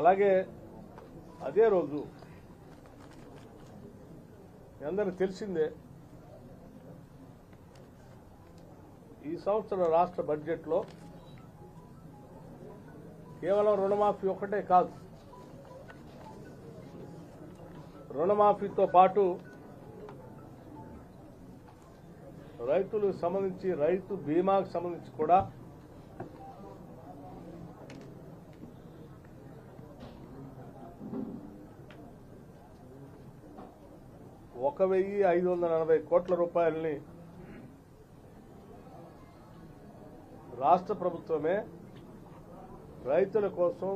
అలాగే అదే రోజు అందరికి తెలిసిందే ఈ సంవత్సరం రాష్ట్ర బడ్జెట్లో కేవలం రుణమాఫీ ఒక్కటే కాదు, రుణమాఫీతో పాటు రైతులకు సంబంధించి రైతు బీమాకు సంబంధించి కూడా ₹1,540 కోట్ల రాష్ట్ర ప్రభుత్వమే రైతుల కోసం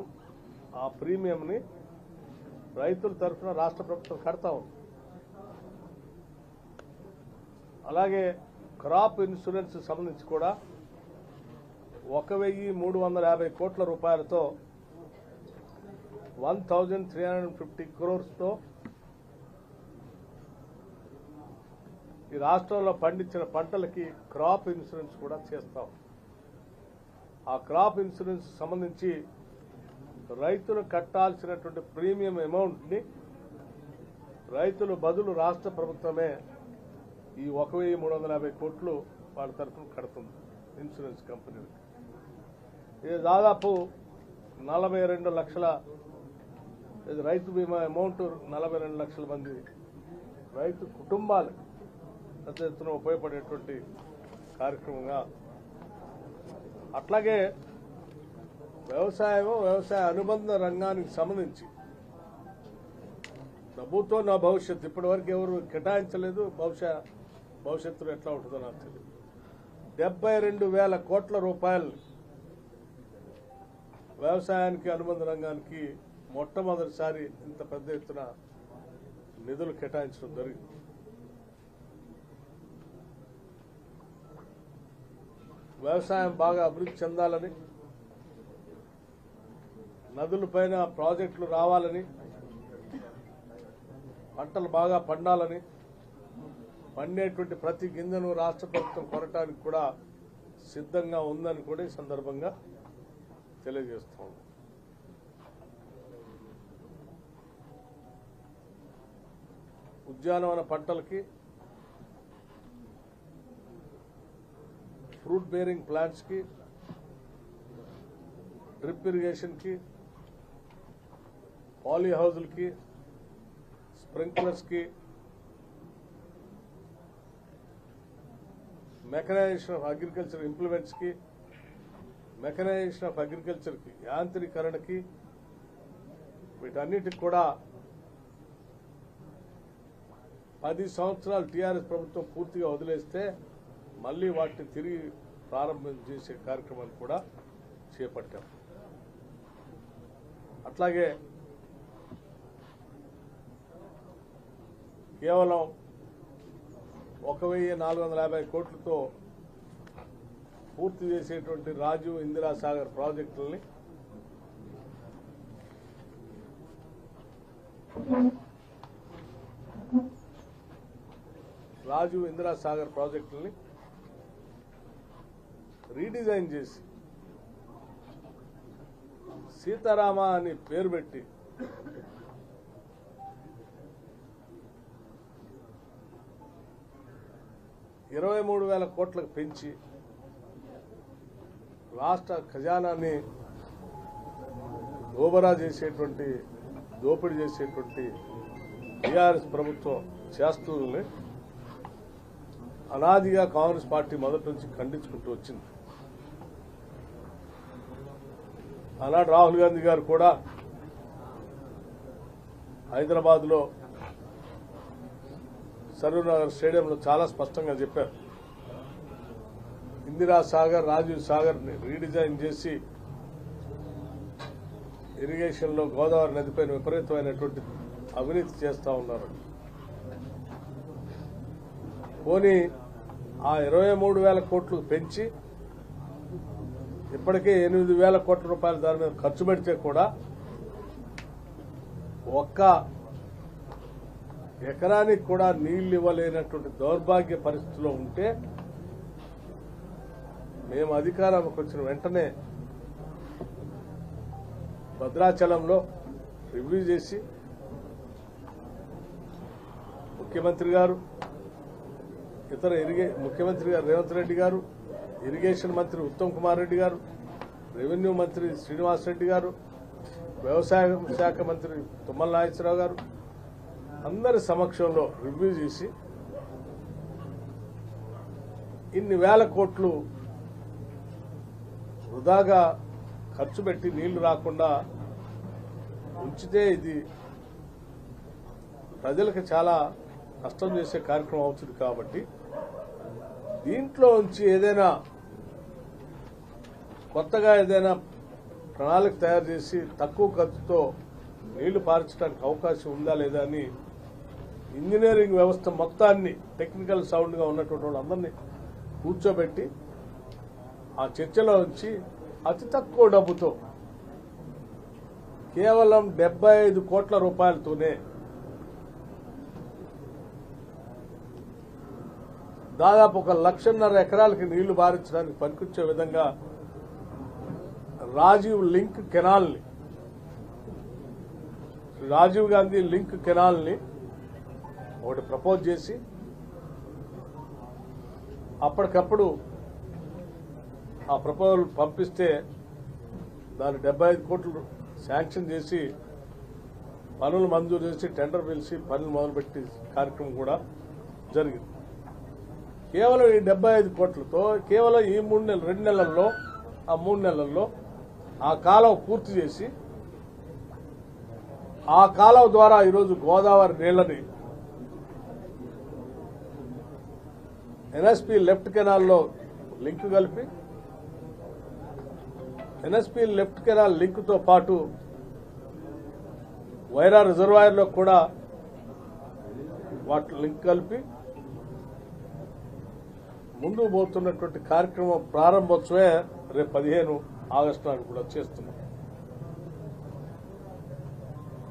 ఆ ప్రీమియంని రైతుల తరఫున రాష్ట్ర ప్రభుత్వం కడతా ఉంది. అలాగే క్రాప్ ఇన్సూరెన్స్ సంబంధించి కూడా ₹1,350 కోట్లతో 1,350 crores ఈ రాష్ట్రంలో పండించిన పంటలకి క్రాప్ ఇన్సూరెన్స్ కూడా చేస్తాం. ఆ క్రాప్ ఇన్సూరెన్స్ సంబంధించి రైతులు కట్టాల్సినటువంటి ప్రీమియం అమౌంట్ని రైతుల బదులు రాష్ట్ర ప్రభుత్వమే ఈ 1,350 కోట్లు వాళ్ళ తరఫున కడుతుంది ఇన్సూరెన్స్ కంపెనీలకు. ఇది దాదాపు 42 లక్షల రైతు బీమా అమౌంట్ 42 లక్షల మంది రైతు కుటుంబాలు పెద్ద ఎత్తున ఉపయోగపడేటువంటి కార్యక్రమంగా. అట్లాగే వ్యవసాయ అనుబంధ రంగానికి సంబంధించి డబ్బుతో నా భవిష్యత్తు ఇప్పటివరకు ఎవరు కేటాయించలేదు. భవిష్యత్తులో ఎట్లా ఉంటుందో నాకు తెలియదు. 72,000 కోట్ల రూపాయలు వ్యవసాయానికి అనుబంధ రంగానికి మొట్టమొదటిసారి ఇంత పెద్ద ఎత్తున నిధులు కేటాయించడం జరిగింది. వ్యవసాయం బాగా అభివృద్ధి చెందాలని, నదులపైన ప్రాజెక్టులు రావాలని, పంటలు బాగా పండాలని, పండేటువంటి ప్రతి గింజను రాష్ట్ర ప్రభుత్వం కొనటానికి కూడా సిద్ధంగా ఉందని కూడా ఈ సందర్భంగా తెలియజేస్తాం. ఉద్యానవన పంటలకి, ఫ్రూట్ బేరింగ్ ప్లాంట్స్ కి, డ్రిప్ ఇరిగేషన్ కి, పాలీ హౌజులకి, స్ప్రింక్లర్స్ కి, మెకనైజేషన్ ఆఫ్ అగ్రికల్చర్ ఇంప్లిమెంట్స్ కి, మెకనైజేషన్ ఆఫ్ అగ్రికల్చర్ కి, యాంత్రీకరణకి, వీటన్నిటికి కూడా 10 సంవత్సరాలు టీఆర్ఎస్ ప్రభుత్వం పూర్తిగా వదిలేస్తే మళ్లీ వాటిని తిరిగి ప్రారంభం చేసే కార్యక్రమాన్ని కూడా చేపట్టాం. అట్లాగే కేవలం 1,450 కోట్లతో పూర్తి చేసేటువంటి రాజీవ్ ఇందిరా సాగర్ ప్రాజెక్టులని రీడిజైన్ చేసి సీతారామ అని పేరు పెట్టి ₹23,000 కోట్లకు పెంచి రాష్ట్ర ఖజానాన్ని దోపిడీ చేసేటువంటి టీఆర్ఎస్ ప్రభుత్వం చేస్తున్నది అనాదిగా కాంగ్రెస్ పార్టీ మొదటి నుంచి ఖండించుకుంటూ వచ్చింది. ఆనాడు రాహుల్ గాంధీ గారు కూడా హైదరాబాద్లో సరూర్నగర్ స్టేడియంలో చాలా స్పష్టంగా చెప్పారు. ఇందిరా సాగర్, రాజీవ్ సాగర్ ని రీడిజైన్ చేసి ఇరిగేషన్ లో గోదావరి నదిపైన విపరీతమైనటువంటి అవినీతి చేస్తా ఉన్నారు. పోనీ ఆ 23,000 కోట్లు పెంచి ఇప్పటికే 8,000 కోట్ల రూపాయలు దాని మీద ఖర్చు పెడితే కూడా ఒక్క ఎకరానికి కూడా నీళ్లు ఇవ్వలేనటువంటి దౌర్భాగ్య పరిస్థితిలో ఉంటే మేము అధికారంలోకి వచ్చిన వెంటనే భద్రాచలంలో రివ్యూ చేసి ముఖ్యమంత్రి గారు ముఖ్యమంత్రి గారు రేవంత్ రెడ్డి గారు, ఇరిగేషన్ మంత్రి ఉత్తమ్ కుమార్ రెడ్డి గారు, రెవెన్యూ మంత్రి శ్రీనివాస్ రెడ్డి గారు, వ్యవసాయ శాఖ మంత్రి తుమ్మల నాగేశ్వరరావు గారు అందరి సమక్షంలో రివ్యూ చేసి ఇన్ని వేల కోట్లు వృధాగా ఖర్చు పెట్టి నీళ్లు రాకుండా ఉంచితే ఇది ప్రజలకు చాలా నష్టం చేసే కార్యక్రమం అవుతుంది. కాబట్టి దీంట్లో నుంచి ఏదైనా కొత్తగా ఏదైనా ప్రణాళిక తయారు చేసి తక్కువ ఖర్చుతో నీళ్లు పారించడానికి అవకాశం ఉందా లేదా అని ఇంజనీరింగ్ వ్యవస్థ మొత్తాన్ని టెక్నికల్ సౌండ్గా ఉన్నటువంటి వాళ్ళందరినీ కూర్చోబెట్టి ఆ చర్చలో నుంచి అతి తక్కువ డబ్బుతో కేవలం 75 కోట్ల రూపాయలతోనే దాదాపు 1.5 లక్షల ఎకరాలకి నీళ్లు పారించడానికి పనికొచ్చే విధంగా రాజీవ్ గాంధీ లింక్ కెనాల్ని ఒకటి ప్రపోజ్ చేసి అప్పటికప్పుడు ఆ ప్రపోజల్ పంపిస్తే దాన్ని 75 కోట్లు శాంక్షన్ చేసి పనులు మంజూరు చేసి టెండర్ పిలిచి పనులు మొదలుపెట్టి కార్యక్రమం కూడా జరిగింది. కేవలం ఈ 75 కోట్లతో కేవలం ఈ 2 నెలల్లో ఆ 3 నెలల్లో ఆ కాలువ పూర్తి చేసి ఆ కాలువ ద్వారా ఈరోజు గోదావరి నీళ్లని ఎన్ఎస్పీ లెఫ్ట్ కెనాల్లో లింక్ కలిపి ఎన్ఎస్పీ లెఫ్ట్ కెనాల్ లింక్తో పాటు వైరా రిజర్వాయర్లో కూడా వాటి లింక్ కలిపి ముందుకు పోతున్నటువంటి కార్యక్రమం ప్రారంభోత్సవే రేపు 15 ఆగస్టు నాడు కూడా చేస్తున్నాం.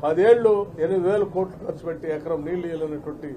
10 ఏళ్లు 8,000 కోట్లు ఖర్చు పెట్టి ఎకరం నీళ్లు ఇవ్వలేనటువంటి